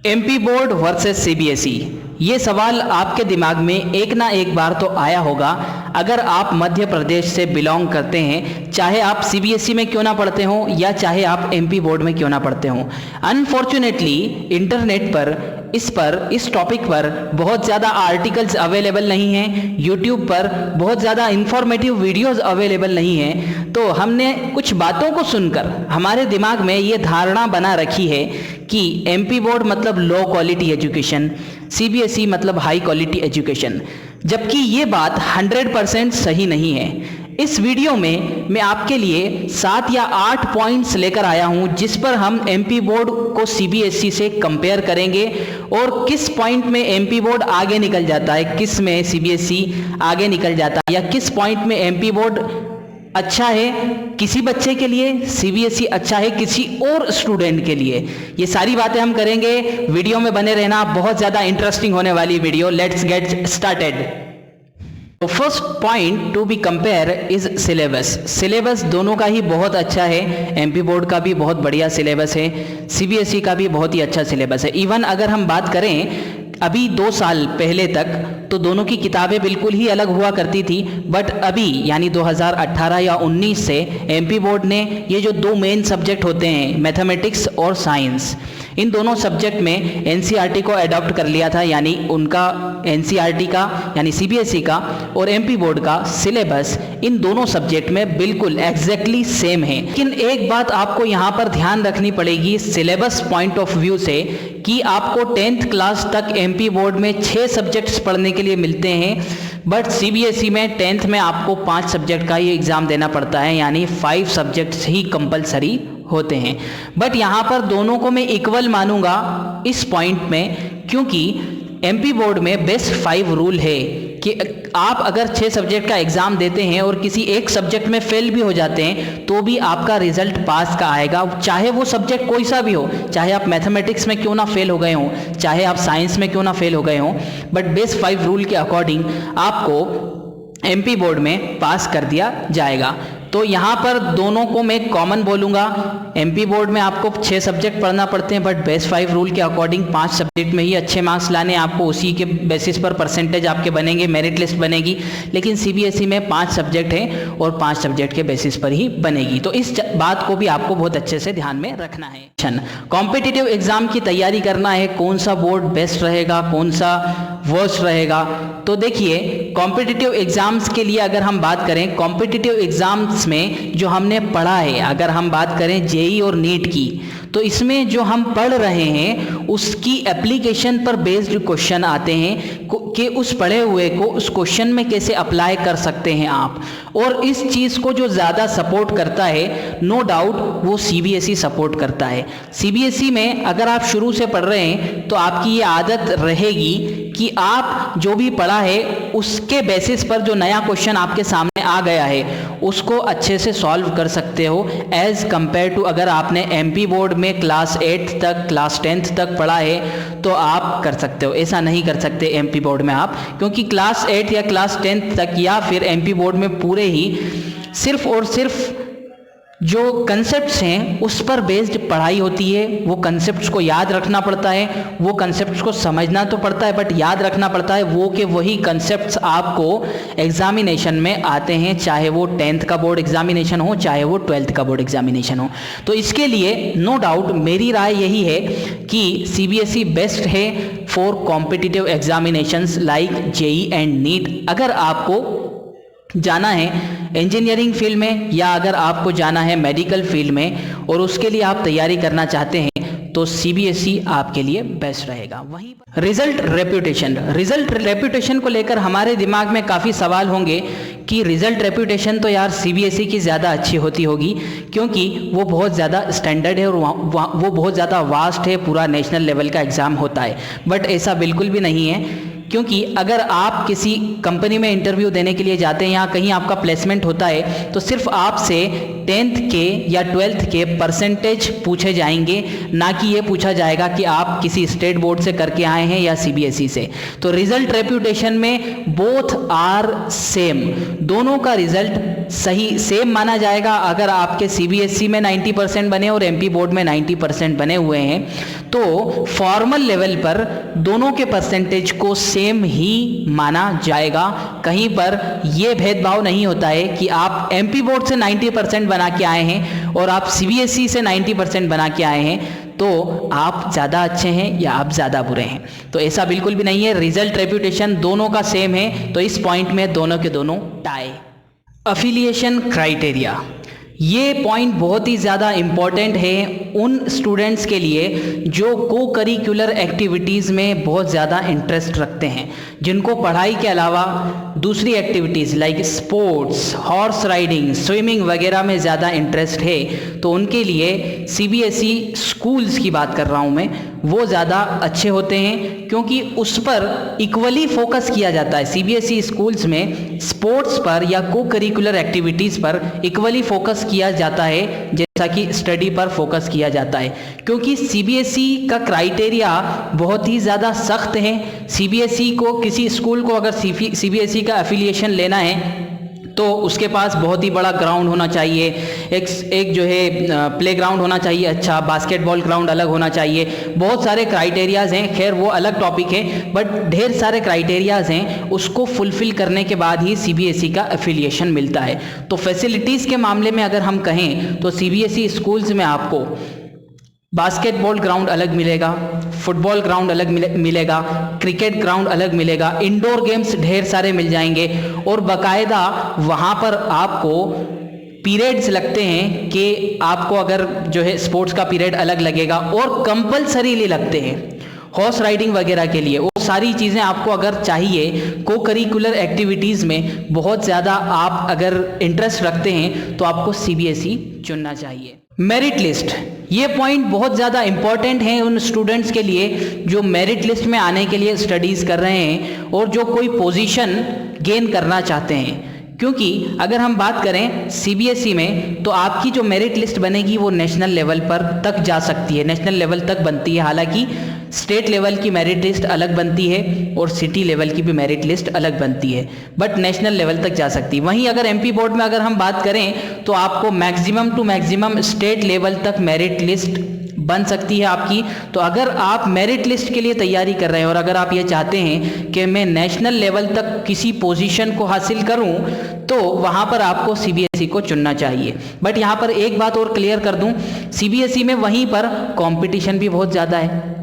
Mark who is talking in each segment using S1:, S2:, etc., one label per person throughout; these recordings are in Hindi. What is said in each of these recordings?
S1: एमपी बोर्ड वर्सेस सीबीएसई, ये सवाल आपके दिमाग में एक ना एक बार तो आया होगा। अगर आप मध्य प्रदेश से बिलोंग करते हैं, चाहे आप सीबीएसई में क्यों ना पढ़ते हो या चाहे आप एमपी बोर्ड में क्यों ना पढ़ते हो। अनफॉर्चुनेटली इंटरनेट पर इस टॉपिक पर बहुत ज़्यादा आर्टिकल्स अवेलेबल नहीं हैं, यूट्यूब पर बहुत ज़्यादा इंफॉर्मेटिव वीडियोस अवेलेबल नहीं हैं। तो हमने कुछ बातों को सुनकर हमारे दिमाग में ये धारणा बना रखी है कि एमपी बोर्ड मतलब लो क्वालिटी एजुकेशन, सीबीएसई मतलब हाई क्वालिटी एजुकेशन, जबकि ये बात 100% सही नहीं है। इस वीडियो में मैं आपके लिए 7 या 8 पॉइंट्स लेकर आया हूं जिस पर हम एमपी बोर्ड को सीबीएसई से कंपेयर करेंगे और किस पॉइंट में एमपी बोर्ड आगे निकल जाता है, किस में सीबीएसई आगे निकल जाता है, या किस पॉइंट में एमपी बोर्ड अच्छा है किसी बच्चे के लिए, सीबीएसई अच्छा है किसी और स्टूडेंट के लिए। ये सारी बातें हम करेंगे, वीडियो में बने रहना, बहुत ज़्यादा इंटरेस्टिंग होने वाली वीडियो। Let's get started. तो first point to be compare is syllabus. Syllabus दोनों का ही बहुत अच्छा है, एमपी बोर्ड का भी बहुत बढ़िया सिलेबस है, सीबीएसई का भी बहुत ही अच्छा सिलेबस है। इवन अगर हम बात करें अभी 2 साल पहले तक तो दोनों की किताबें बिल्कुल ही अलग हुआ करती थी, बट अभी यानी 2018 या 19 से एमपी बोर्ड ने ये जो 2 मेन सब्जेक्ट होते हैं मैथमेटिक्स और साइंस, इन दोनों सब्जेक्ट में एनसीईआरटी को अडॉप्ट कर लिया था। यानी उनका एनसीईआरटी का यानी सीबीएसई का और एमपी बोर्ड का सिलेबस इन दोनों सब्जेक्ट में बिल्कुल एग्जैक्टली सेम है। लेकिन एक बात आपको यहाँ पर ध्यान रखनी पड़ेगी सिलेबस पॉइंट ऑफ व्यू से कि आपको 10th क्लास तक एमपी बोर्ड में 6 सब्जेक्ट्स पढ़ने के लिए मिलते हैं, बट सीबीएसई में 10th में आपको 5 सब्जेक्ट का ही एग्ज़ाम देना पड़ता है, यानी 5 सब्जेक्ट्स ही कंपलसरी होते हैं। बट यहाँ पर दोनों को मैं इक्वल मानूंगा इस पॉइंट में, क्योंकि एमपी बोर्ड में बेस्ट 5 रूल है कि आप अगर 6 सब्जेक्ट का एग्ज़ाम देते हैं और किसी एक सब्जेक्ट में फेल भी हो जाते हैं तो भी आपका रिजल्ट पास का आएगा, चाहे वो सब्जेक्ट कोई सा भी हो, चाहे आप मैथमेटिक्स में क्यों ना फेल हो गए हों, चाहे आप साइंस में क्यों ना फेल हो गए हों, बट बेस्ट 5 रूल के अकॉर्डिंग आपको एमपी बोर्ड में पास कर दिया जाएगा। तो यहाँ पर दोनों को मैं कॉमन बोलूँगा। एमपी बोर्ड में आपको 6 सब्जेक्ट पढ़ना पड़ते हैं, बट बेस्ट 5 रूल के अकॉर्डिंग 5 सब्जेक्ट में ही अच्छे मार्क्स लाने, आपको उसी के बेसिस पर परसेंटेज आपके बनेंगे, मेरिट लिस्ट बनेगी। लेकिन सीबीएसई में 5 सब्जेक्ट हैं और 5 सब्जेक्ट के बेसिस पर ही बनेगी। तो इस बात को भी आपको बहुत अच्छे से ध्यान में रखना है। कॉम्पिटिटिव एग्जाम की तैयारी करना है, कौन सा बोर्ड बेस्ट रहेगा, कौन सा वर्स्ट रहेगा। तो देखिए कॉम्पिटिटिव एग्जाम्स के लिए अगर हम बात करें, कॉम्पिटिटिव एग्जाम्स में जो हमने पढ़ा है, अगर हम बात करें जेई और नीट की, तो इसमें जो हम पढ़ रहे हैं उसकी एप्लीकेशन पर बेस्ड क्वेश्चन आते हैं कि उस पढ़े हुए को उस क्वेश्चन में कैसे अप्लाई कर सकते हैं आप। और इस चीज़ को जो ज़्यादा सपोर्ट करता है, नो डाउट वो सीबीएसई सपोर्ट करता है। सीबीएसई में अगर आप शुरू से पढ़ रहे हैं तो आपकी ये आदत रहेगी कि आप जो भी पढ़ा है उसके बेसिस पर जो नया क्वेश्चन आपके सामने आ गया है उसको अच्छे से सॉल्व कर सकते हो, एज़ कंपेयर टू अगर आपने एमपी बोर्ड में क्लास 8 तक क्लास 10th तक पढ़ा है तो आप कर सकते हो। ऐसा नहीं कर सकते एमपी बोर्ड में आप, क्योंकि क्लास 8 या क्लास 10th तक या फिर एमपी बोर्ड में पूरे ही सिर्फ और सिर्फ जो कंसेप्ट्स हैं उस पर बेस्ड पढ़ाई होती है। वो कंसेप्ट्स को याद रखना पड़ता है, वो कंसेप्ट्स को समझना तो पड़ता है बट याद रखना पड़ता है वो कि वही कंसेप्ट्स आपको एग्जामिनेशन में आते हैं, चाहे वो 10th का बोर्ड एग्जामिनेशन हो चाहे वो 12th का बोर्ड एग्जामिनेशन हो। तो इसके लिए नो डाउट मेरी राय यही है कि सीबीएसई बेस्ट है for competitive examinations like JEE and NEET. अगर आपको जाना है इंजीनियरिंग फील्ड में या अगर आपको जाना है मेडिकल फील्ड में और उसके लिए आप तैयारी करना चाहते हैं तो सीबीएसई आपके लिए बेस्ट रहेगा। वहीं रिजल्ट रेपुटेशन को लेकर हमारे दिमाग में काफ़ी सवाल होंगे कि रिजल्ट रेपुटेशन तो यार सीबीएसई की ज़्यादा अच्छी होती होगी, क्योंकि वो बहुत ज़्यादा स्टैंडर्ड है और वो बहुत ज़्यादा वास्ट है, पूरा नेशनल लेवल का एग्ज़ाम होता है। बट ऐसा बिल्कुल भी नहीं है। क्योंकि अगर आप किसी कंपनी में इंटरव्यू देने के लिए जाते हैं या कहीं आपका प्लेसमेंट होता है तो सिर्फ आपसे 10th के या 12th के परसेंटेज पूछे जाएंगे, ना कि ये पूछा जाएगा कि आप किसी स्टेट बोर्ड से करके आए हैं या सीबीएसई से। तो रिजल्ट रेप्यूटेशन में बोथ आर सेम, दोनों का रिजल्ट सही सेम माना जाएगा। अगर आपके सीबीएसई में 90% बने और एमपी बोर्ड में 90% बने हुए हैं तो फॉर्मल लेवल पर दोनों के परसेंटेज को सेम ही माना जाएगा। कहीं पर यह भेदभाव नहीं होता है कि आप एमपी बोर्ड से 90% बना के आए हैं और आप सीबीएसई से 90% बना के आए हैं तो आप ज़्यादा अच्छे हैं या आप ज़्यादा बुरे हैं। तो ऐसा बिल्कुल भी नहीं है, रिजल्ट रेप्यूटेशन दोनों का सेम है। तो इस पॉइंट में दोनों के दोनों टाई। अफिलिएशन क्राइटेरिया, ये पॉइंट बहुत ही ज़्यादा इम्पॉर्टेंट है उन स्टूडेंट्स के लिए जो को करिकुलर एक्टिविटीज़ में बहुत ज़्यादा इंटरेस्ट रखते हैं, जिनको पढ़ाई के अलावा दूसरी activities like sports, horse riding, swimming वगैरह में ज़्यादा इंटरेस्ट है। तो उनके लिए सीबीएसई स्कूल्स की बात कर रहा हूँ मैं, वो ज़्यादा अच्छे होते हैं क्योंकि उस पर इक्वली फोकस किया जाता है। सीबीएसई स्कूल्स में स्पोर्ट्स पर या को करिकुलर एक्टिविटीज़ पर इक्वली फोकस किया जाता है जैसा कि स्टडी पर फोकस किया जाता है, क्योंकि सीबीएसई का क्राइटेरिया बहुत ही ज़्यादा सख्त है। सीबीएसई को, किसी स्कूल को अगर सीबीएसई का एफिलिएशन लेना है तो उसके पास बहुत ही बड़ा ग्राउंड होना चाहिए, एक जो है प्ले ग्राउंड होना चाहिए, अच्छा बास्केटबॉल ग्राउंड अलग होना चाहिए। बहुत सारे क्राइटेरियाज़ हैं, खैर वो अलग टॉपिक है, बट ढेर सारे क्राइटेरियाज़ हैं, उसको फुलफिल करने के बाद ही सीबीएसई का एफिलिएशन मिलता है। तो फैसिलिटीज़ के मामले में अगर हम कहें तो सीबीएसई स्कूल्स में आपको बास्केटबॉल ग्राउंड अलग मिलेगा, फुटबॉल ग्राउंड अलग मिलेगा, क्रिकेट ग्राउंड अलग मिलेगा, इंडोर गेम्स ढेर सारे मिल जाएंगे और बाकायदा वहाँ पर आपको पीरियड्स लगते हैं कि आपको अगर जो है स्पोर्ट्स का पीरियड अलग लगेगा और कंपलसरीली लगते हैं हॉर्स राइडिंग वगैरह के लिए। वो सारी चीज़ें आपको अगर चाहिए, को करिकुलर एक्टिविटीज़ में बहुत ज़्यादा आप अगर इंटरेस्ट रखते हैं तो आपको सीबीएसई चुनना चाहिए। मेरिट लिस्ट, ये पॉइंट बहुत ज़्यादा इम्पॉर्टेंट है उन स्टूडेंट्स के लिए जो मेरिट लिस्ट में आने के लिए स्टडीज़ कर रहे हैं और जो कोई पोजीशन गेन करना चाहते हैं। क्योंकि अगर हम बात करें सीबीएसई में तो आपकी जो मेरिट लिस्ट बनेगी वो नेशनल लेवल पर तक जा सकती है, नेशनल लेवल तक बनती है। हालांकि स्टेट लेवल की मेरिट लिस्ट अलग बनती है और सिटी लेवल की भी मेरिट लिस्ट अलग बनती है, बट नेशनल लेवल तक जा सकती है। वहीं अगर एमपी बोर्ड में अगर हम बात करें तो आपको maximum to maximum state level तक मेरिट लिस्ट बन सकती है आपकी। तो अगर आप मेरिट लिस्ट के लिए तैयारी कर रहे हैं और अगर आप ये चाहते हैं कि मैं नेशनल लेवल तक किसी पोजीशन को हासिल करूं तो वहां पर आपको सीबीएसई को चुनना चाहिए। बट यहां पर एक बात और क्लियर कर दूं, सीबीएसई में वहीं पर कंपटीशन भी बहुत ज़्यादा है।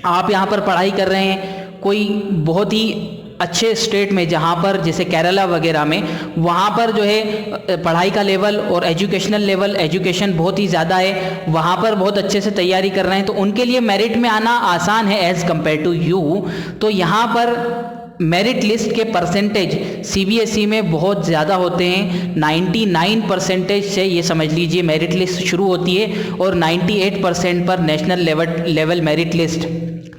S1: आप यहां पर पढ़ाई कर रहे हैं कोई बहुत ही अच्छे स्टेट में, जहाँ पर जैसे केरला वगैरह में, वहाँ पर जो है पढ़ाई का लेवल और एजुकेशनल लेवल, एजुकेशन बहुत ही ज़्यादा है, वहाँ पर बहुत अच्छे से तैयारी कर रहे हैं तो उनके लिए मेरिट में आना आसान है एज़ कम्पेयर टू यू। तो यहाँ पर मेरिट लिस्ट के परसेंटेज सीबीएसई में बहुत ज़्यादा होते हैं। 99% से ये समझ लीजिए मेरिट लिस्ट शुरू होती है और 98% पर नेशनल लेवल मेरिट लिस्ट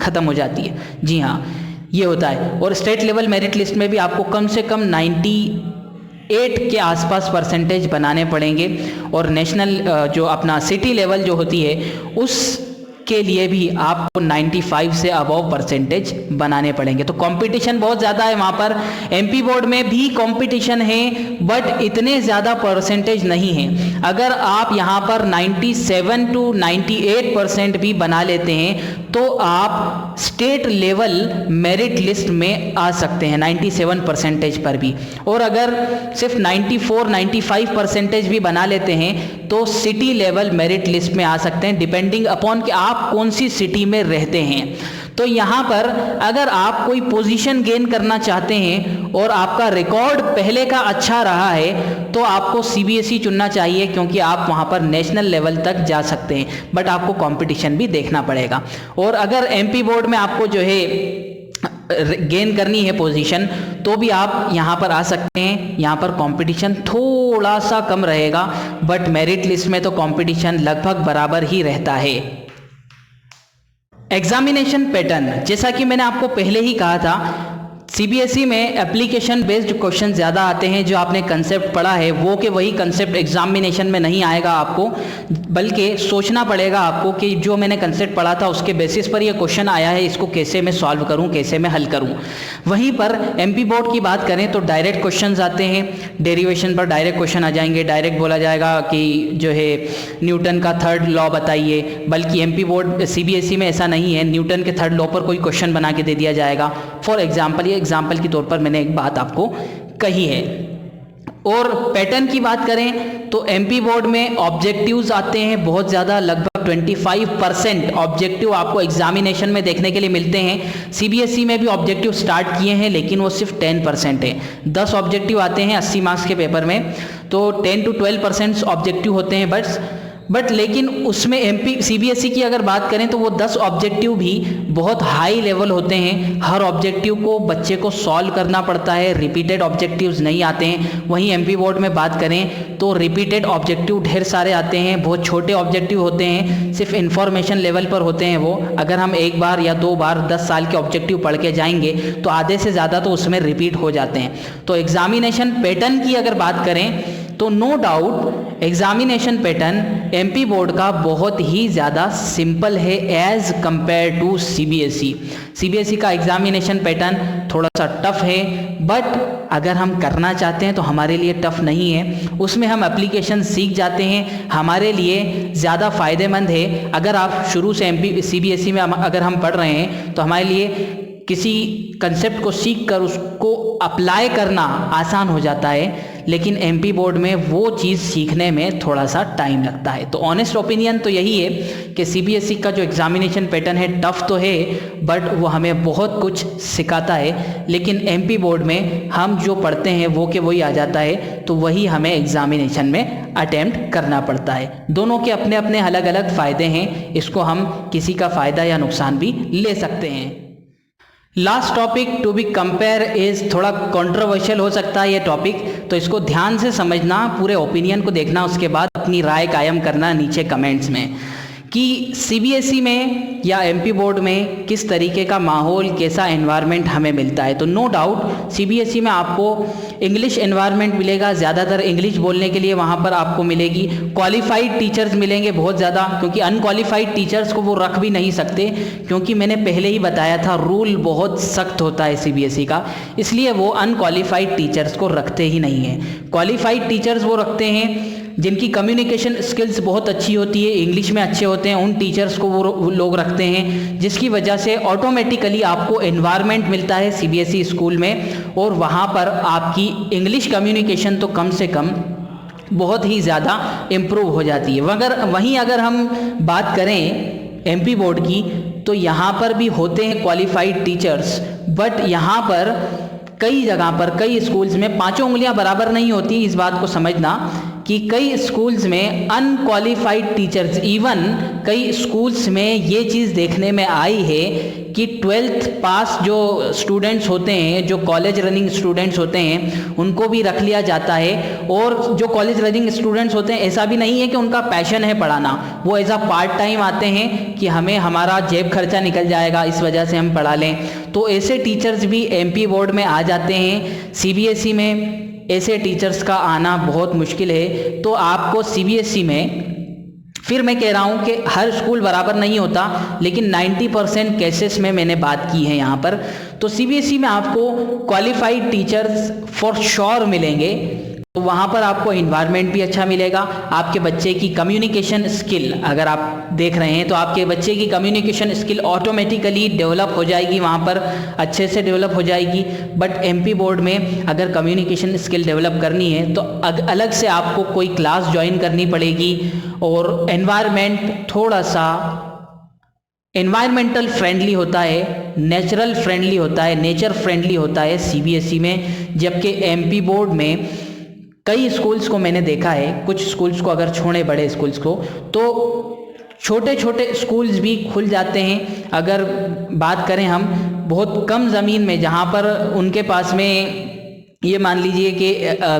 S1: ख़त्म हो जाती है। जी हाँ, ये होता है। और स्टेट लेवल मेरिट लिस्ट में भी आपको कम से कम 98 के आसपास परसेंटेज बनाने पड़ेंगे और नेशनल जो अपना सिटी लेवल जो होती है उस के लिए भी आपको 95 से अबव परसेंटेज बनाने पड़ेंगे। तो कंपटीशन बहुत ज़्यादा है वहाँ पर। एमपी बोर्ड में भी कंपटीशन है बट इतने ज़्यादा परसेंटेज नहीं है। अगर आप यहाँ पर 97 to 98% भी बना लेते हैं तो आप स्टेट लेवल मेरिट लिस्ट में आ सकते हैं 97% पर भी। और अगर सिर्फ 94-95% भी बना लेते हैं तो सिटी लेवल मेरिट लिस्ट में आ सकते हैं, डिपेंडिंग अपॉन कि आप कौन सी सिटी में रहते हैं। तो यहाँ पर अगर आप कोई पोजीशन गेन करना चाहते हैं और आपका रिकॉर्ड पहले का अच्छा रहा है तो आपको सीबीएसई चुनना चाहिए, क्योंकि आप वहाँ पर नेशनल लेवल तक जा सकते हैं, बट आपको कंपटीशन भी देखना पड़ेगा। और अगर एमपी बोर्ड में आपको जो है गेन करनी है पोजीशन तो भी आप यहाँ पर आ सकते हैं। यहाँ पर कंपटीशन थोड़ा सा कम रहेगा बट मेरिट लिस्ट में तो कंपटीशन लगभग बराबर ही रहता है। एग्जामिनेशन पैटर्न, जैसा कि मैंने आपको पहले ही कहा था, सीबीएसई में एप्लीकेशन बेस्ड क्वेश्चन ज़्यादा आते हैं। जो आपने कंसेप्ट पढ़ा है वो के वही कंसेप्ट एग्जामिनेशन में नहीं आएगा आपको, बल्कि सोचना पड़ेगा आपको कि जो मैंने कंसेप्ट पढ़ा था उसके बेसिस पर ये क्वेश्चन आया है, इसको कैसे मैं सॉल्व करूं, कैसे मैं हल करूं। वहीं पर एमपी बोर्ड की बात करें तो डायरेक्ट क्वेश्चंस आते हैं, डेरिवेशन पर डायरेक्ट क्वेश्चन आ जाएंगे। डायरेक्ट बोला जाएगा कि जो है न्यूटन का थर्ड लॉ बताइए, बल्कि एमपी बोर्ड सीबीएसई में ऐसा नहीं है, न्यूटन के थर्ड लॉ पर कोई क्वेश्चन बना के दे दिया जाएगा। फॉर एग्जाम्पल, ये एग्जाम्पल के तौर पर मैंने एक बात आपको कही है। और पैटर्न की बात करें तो एमपी बोर्ड में ऑब्जेक्टिव्स आते हैं बहुत ज़्यादा, लगभग 25% ऑब्जेक्टिव आपको एग्जामिनेशन में देखने के लिए मिलते हैं। सीबीएसई में भी ऑब्जेक्टिव स्टार्ट किए हैं लेकिन वो सिर्फ 10% है। 10 ऑब्जेक्टिव आते हैं 80 मार्क्स के पेपर में, तो 10 to 12% ऑब्जेक्टिव होते हैं बट लेकिन उसमें एमपी सीबीएसई की अगर बात करें तो वो 10 ऑब्जेक्टिव भी बहुत हाई लेवल होते हैं। हर ऑब्जेक्टिव को बच्चे को सॉल्व करना पड़ता है, रिपीटेड ऑब्जेक्टिव्स नहीं आते हैं। वहीं एमपी बोर्ड में बात करें तो रिपीटेड ऑब्जेक्टिव ढेर सारे आते हैं, बहुत छोटे ऑब्जेक्टिव होते हैं, सिर्फ इंफॉर्मेशन लेवल पर होते हैं वो। अगर हम एक बार या 2 बार 10 साल के ऑब्जेक्टिव पढ़ के जाएंगे तो आधे से ज़्यादा तो उसमें रिपीट हो जाते हैं। तो एग्जामिनेशन पैटर्न की अगर बात करें तो no doubt examination pattern MP board का बहुत ही ज़्यादा सिंपल है as compare to CBSE. CBSE का एग्जामिनेशन पैटर्न थोड़ा सा टफ है, बट अगर हम करना चाहते हैं तो हमारे लिए टफ नहीं है। उसमें हम एप्लीकेशन सीख जाते हैं, हमारे लिए ज़्यादा फ़ायदेमंद है। अगर आप शुरू से सीबीएसई में अगर हम पढ़ रहे हैं तो हमारे लिए किसी कंसेप्ट को सीख कर उसको अप्लाई करना आसान हो जाता है, लेकिन एमपी बोर्ड में वो चीज़ सीखने में थोड़ा सा टाइम लगता है। तो ऑनेस्ट ओपिनियन तो यही है कि सीबीएसई का जो एग्जामिनेशन पैटर्न है टफ तो है, बट वो हमें बहुत कुछ सिखाता है। लेकिन एमपी बोर्ड में हम जो पढ़ते हैं वो के वही आ जाता है, तो वही हमें एग्जामिनेशन में अटेम्प्ट करना पड़ता है। दोनों के अपने अपने अलग अलग फ़ायदे हैं, इसको हम किसी का फ़ायदा या नुकसान भी ले सकते हैं। Last topic to be compare is थोड़ा कंट्रोवर्शियल हो सकता है ये टॉपिक, तो इसको ध्यान से समझना, पूरे ओपिनियन को देखना, उसके बाद अपनी राय कायम करना नीचे कमेंट्स में कि सीबीएसई में या एमपी बोर्ड में किस तरीके का माहौल, कैसा एनवायरनमेंट हमें मिलता है। तो नो डाउट सीबीएसई में आपको इंग्लिश एनवायरनमेंट मिलेगा, ज़्यादातर इंग्लिश बोलने के लिए वहाँ पर आपको मिलेगी। क्वालिफाइड टीचर्स मिलेंगे बहुत ज़्यादा, क्योंकि अनक्वालिफाइड टीचर्स को वो रख भी नहीं सकते, क्योंकि मैंने पहले ही बताया था रूल बहुत सख्त होता है सीबीएसई का, इसलिए वो अनक्वालिफाइड टीचर्स को रखते ही नहीं हैं। क्वालिफाइड टीचर्स वो रखते हैं जिनकी कम्युनिकेशन स्किल्स बहुत अच्छी होती है, इंग्लिश में अच्छे होते हैं, उन टीचर्स को वो लोग रखते हैं, जिसकी वजह से ऑटोमेटिकली आपको एनवायरनमेंट मिलता है सीबीएसई स्कूल में, और वहाँ पर आपकी इंग्लिश कम्युनिकेशन तो कम से कम बहुत ही ज़्यादा इम्प्रूव हो जाती है। वहीं अगर हम बात करें एमपी बोर्ड की तो यहाँ पर भी होते हैं क्वालिफाइड टीचर्स, बट यहाँ पर कई जगह पर, कई स्कूल्स में 5 उंगलियां बराबर नहीं होती। इस बात को समझना कि कई स्कूल्स में अनक्वालिफाइड टीचर्स, इवन कई स्कूल्स में ये चीज़ देखने में आई है कि 12th पास जो स्टूडेंट्स होते हैं, जो कॉलेज रनिंग स्टूडेंट्स होते हैं, उनको भी रख लिया जाता है। और जो कॉलेज रनिंग स्टूडेंट्स होते हैं, ऐसा भी नहीं है कि उनका पैशन है पढ़ाना, वो एज अ पार्ट टाइम आते हैं कि हमें हमारा जेब खर्चा निकल जाएगा, इस वजह से हम पढ़ा लें। तो ऐसे टीचर्स भी एमपी बोर्ड में आ जाते हैं। सीबीएसई में ऐसे टीचर्स का आना बहुत मुश्किल है। तो आपको सीबीएसई में, फिर मैं कह रहा हूँ कि हर स्कूल बराबर नहीं होता, लेकिन 90% केसेस में मैंने बात की है यहाँ पर। तो सीबीएसई में आपको क्वालिफाइड टीचर्स फॉर श्योर मिलेंगे, तो वहाँ पर आपको इन्वायरमेंट भी अच्छा मिलेगा। आपके बच्चे की कम्युनिकेशन स्किल, अगर आप देख रहे हैं तो आपके बच्चे की कम्युनिकेशन स्किल ऑटोमेटिकली डेवलप हो जाएगी, वहाँ पर अच्छे से डेवलप हो जाएगी। बट एमपी बोर्ड में अगर कम्युनिकेशन स्किल डेवलप करनी है तो अलग से आपको कोई क्लास ज्वाइन करनी पड़ेगी, और एनवायरमेंट थोड़ा सा एनवायरमेंटल फ्रेंडली होता है, नेचुरल फ्रेंडली होता है, नेचर फ्रेंडली होता है सीबीएसई में। जबकि एमपी बोर्ड में कई स्कूल्स को मैंने देखा है, कुछ स्कूल्स को अगर छोड़े बड़े स्कूल्स को, तो छोटे छोटे स्कूल्स भी खुल जाते हैं। अगर बात करें हम बहुत कम ज़मीन में, जहाँ पर उनके पास में ये मान लीजिए कि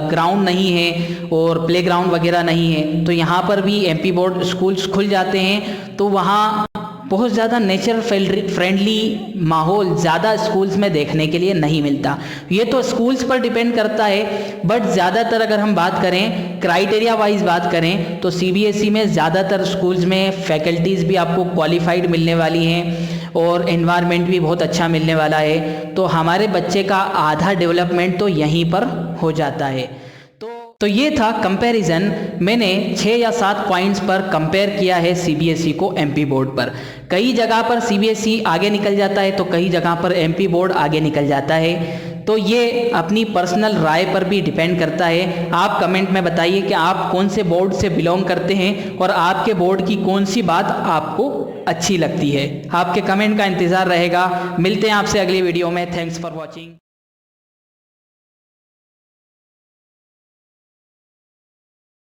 S1: ग्राउंड नहीं है और प्लेग्राउंड वगैरह नहीं है, तो यहाँ पर भी एमपी बोर्ड स्कूल्स खुल जाते हैं। तो वहाँ बहुत ज़्यादा नेचर फ्रेंडली माहौल ज़्यादा स्कूल्स में देखने के लिए नहीं मिलता। ये तो स्कूल्स पर डिपेंड करता है, बट ज़्यादातर अगर हम बात करें क्राइटेरिया वाइज बात करें तो सीबीएसई में ज़्यादातर स्कूल्स में फैकल्टीज़ भी आपको क्वालिफाइड मिलने वाली हैं और एनवायरनमेंट भी बहुत अच्छा मिलने वाला है। तो हमारे बच्चे का आधा डेवलपमेंट तो यहीं पर हो जाता है। तो ये था कंपैरिजन। मैंने 6 या 7 पॉइंट्स पर कंपेयर किया है सीबीएसई को एमपी बोर्ड पर। कई जगह पर सीबीएसई आगे निकल जाता है तो कई जगह पर एमपी बोर्ड आगे निकल जाता है। तो ये अपनी पर्सनल राय पर भी डिपेंड करता है। आप कमेंट में बताइए कि आप कौन से बोर्ड से बिलोंग करते हैं और आपके बोर्ड की कौन सी बात आपको अच्छी लगती है। आपके कमेंट का इंतज़ार रहेगा। मिलते हैं आपसे अगली वीडियो में। Thanks for watching.